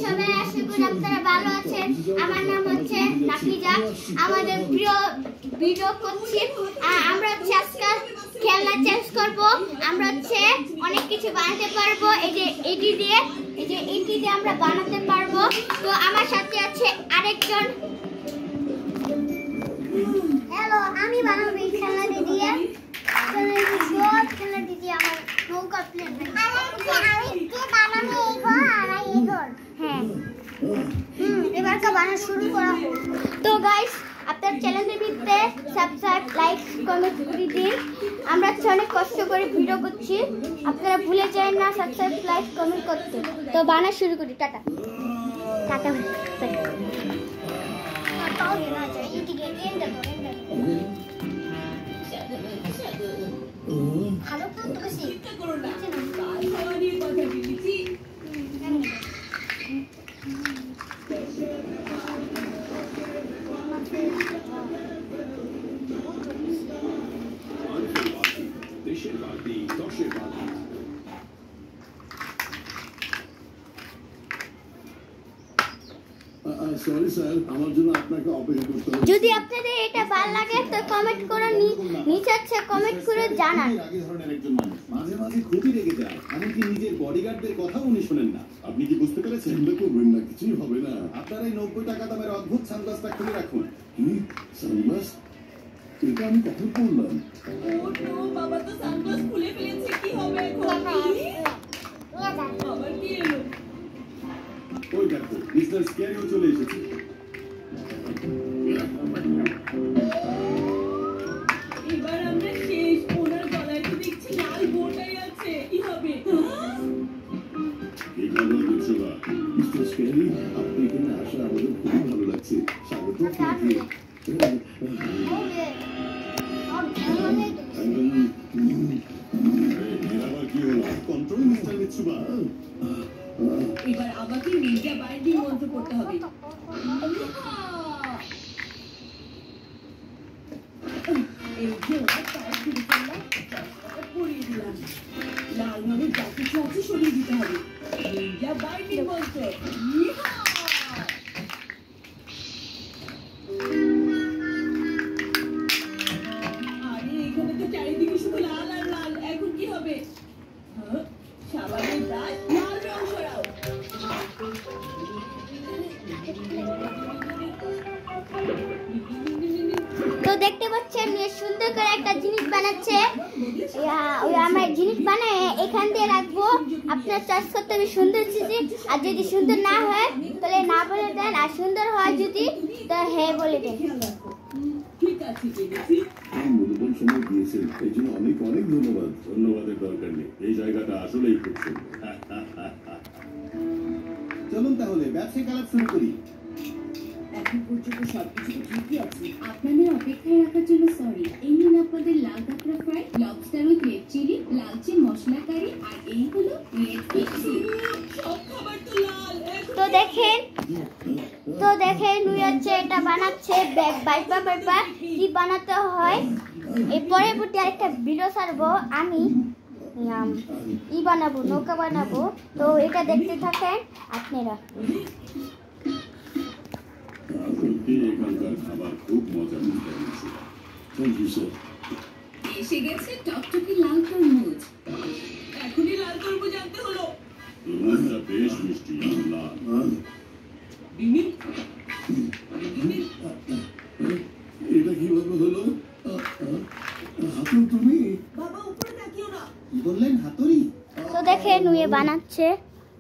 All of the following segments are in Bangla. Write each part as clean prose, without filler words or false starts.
সবাই আশা করি আপনারা ভালো আছেন। আমার নাম হচ্ছে নাফিজা। আমাদের প্রিয় ভিডিও করছি। আমরা হচ্ছে আজকে খেলনা চেঞ্জ করব। আমরা হচ্ছে অনেক কিছু বানাতে পারবো। এই যে এটি দিয়ে আমরা বানাতে পারবো। তো আমার সাথে আছে আরেকজন। হ্যালো, আমি বানাবো এই খেলনাটি দিয়ে। খেলনাটি দিয়ে আমার নৌকা প্লেন। হ্যাঁ, এবার বানানো শুরু করা হোক। তো গাইস, আপনার চ্যানেলের ভিতরে সাবস্ক্রাইব, লাইক, কমেন্ট করে দিন। আমরা অনেক কষ্ট করে ভিডিও করছি, আপনারা ভুলে যান না সাবস্ক্রাইব, লাইক, কমেন্ট করতে। তো বানা শুরু করি। Tata tata. ভালো করতে বেশি করো না, খাওয়ানোর কথা বলেছি। যদি আপনাদের এটা ভালো লাগে তো কমেন্ট করে নিচে আছে কমেন্ট করে জানান। মাঝে মাঝে খুবই রেগে যায়, এমনকি নিজের বডিগার্ডদের কথাও উনি শোনেন না। আপনি কি বুঝতে পেরেছেন? করবেন না, কিছুই হবে না। আপনার এই 90 টাকা দামের অদ্ভুত সানগ্লাসটা খুলে রাখুন। সানগ্লাস? এটা আমি কখন করলাম? বাবা তো সানগ্লাস খুলে ফেলেছে, কি হবে এখন? আবার কি এলো? ওই দেখো, মিস্টার স্ক্যারিও চলে এসেছে। এবার আমরা শেষ। ওনার গলায় তো দেখছি লাল বোটাই আছে, কি হবে? এই ভালো বুঝবা মিস্টার স্ক্যারি, আপনি এখানে আসা আমাদের খুব ভালো লাগছে। স্বাগত আপনাকে। আবার কি হলো? Control mister Mitsuba. এবার আমাকে নিনজা বাইন্ডিং মন্ত্র করতে হবে। এই যে পরিয়ে দিলাম, লাল ভাবে যা কিছু আছে সরিয়ে দিতে হবে। নিনজা বাইন্ডিং মন্ত্র। আরে এখানে তো চারিদিকে শুধু লাল আর লাল, এখন কি হবে? সাবানের ব্রাশ, লাল রং সরাও। তো দেখতে পাচ্ছেন সুন্দর করে একটা জিনিস বানাচ্ছে। আমরা জিনিস বানায় এখান দিয়ে রাখবো। আপনার চাষ করতে হবে সুন্দর জিনিস, আর যদি সুন্দর না হয় তাহলে না বলে দেন, আর সুন্দর হয় যদি তো হ্যাঁ বলে দেন। ঠিক আছে, মূল্যবান সময় দিয়েছেন, এই জন্য অনেক অনেক ধন্যবাদ। ধন্যবাদের দরকার নেই, এই জায়গাটা আসলেই খুব সুন্দর। চলুন তাহলে ব্যবসায়িক আলাপ শুরু করি। এখন পর্যন্ত সবকিছু ঠিকই আছে। আপনাদের অপেক্ষায় রাখার জন্য সরি। এই নিন আপনাদের লাল কাঁকড়া fry, lobster with red chilli, লালচে মশলা কারি, আর এই হলো রেড মিক্সি। সব খাবার তো লাল। তো দেখেন নুই হচ্ছে এটা বানাচ্ছে বাইপা কি বানাতে হয়। এই পরবর্তী আরেকটা ভিডিও ছাড়বো, আমি বানাবো, নৌকা বানাবো। তো এটা দেখতে থাকেন আপনারা। এখানকার খাবার খুব মজা। Thank you sir. এসে গেছে টকটকে লাল তরমুজ। এখনই লাল তরমুজ আনতে হলো। তরমুজটা বেশ মিষ্টি, লাল। এটা কিভাবে হলো? হাতুড়ি তুমি? বাবা উপরে তাকিও না। কি বললেন, হাতুড়ি? তো দেখেন নুয়ে বানাচ্ছে।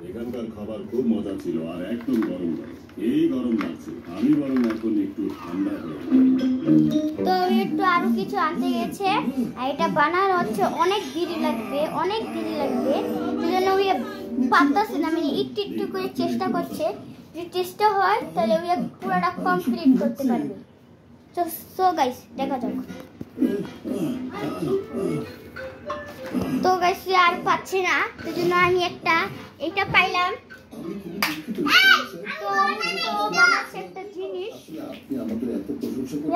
এখানকার খাবার খুব মজা ছিল, আর একদম গরম গরম। এই গরম লাগছে, আমি বরং এখন একটু ঠান্ডা হয়ে। তো একটু আরো কিছু আনতে গেছে, আর এটা বানানো হচ্ছে অনেক দেরি লাগবে। সেজন্য ওই পারতেছে না, মানে একটু একটু করে চেষ্টা করছে। যদি চেষ্টা হয় তাহলে ওই পুরোটা কমপ্লিট করতে পারবে। তো গাইস দেখা যাক। তো গাইস আর পাচ্ছি না, সেজন্য আমি এটা পাইলাম। তো বানাচ্ছে একটা জিনিস,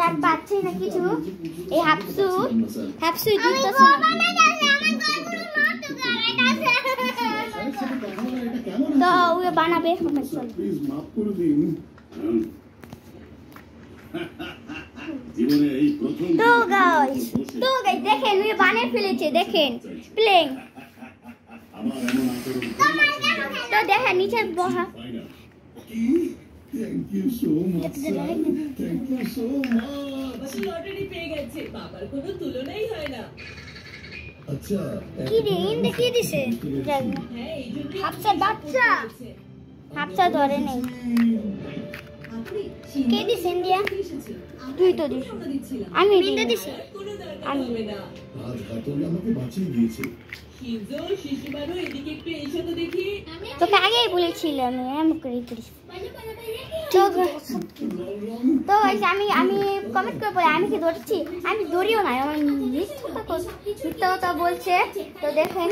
আর পাচ্ছি না কিছু। এই হাফসু দিতেছে না। তো ওই বানাবে প্লিজ মাফ করে দিন জীবনে এই প্রথম তো গাইস দেখেন উনি বানিয়ে ফেলেছে দেখেন প্লেন আমার এমন আচরণ তো দেখেন নিচে বহা thank you so much thank you so much lottery পেয়ে গেছে বাবার কোনো তুলনাই হয় না আচ্ছা কি রে ইন্দে কি দিছে হ্যাঁ এই জন্য হাফসা বাচ্চা হাফসা ধরে নেই কে দিছে ইন্ডিয়া তুই তো দিস আমি ইন্দে দিছি কোনো দরকার আমি হবে না আজ হাতুড়ি আমাকে বাঁচিয়ে দিয়েছে শিজো শিশুমারও এদিকে একটু এসো তো দেখি তোকে আগেই বলেছিলাম আমি করে করিস তো guys, আমি কমেন্ট করে বলি আমি কি ধরছি আমি ধরিও না আমার মিথ্যা কথা বলছে তো দেখেন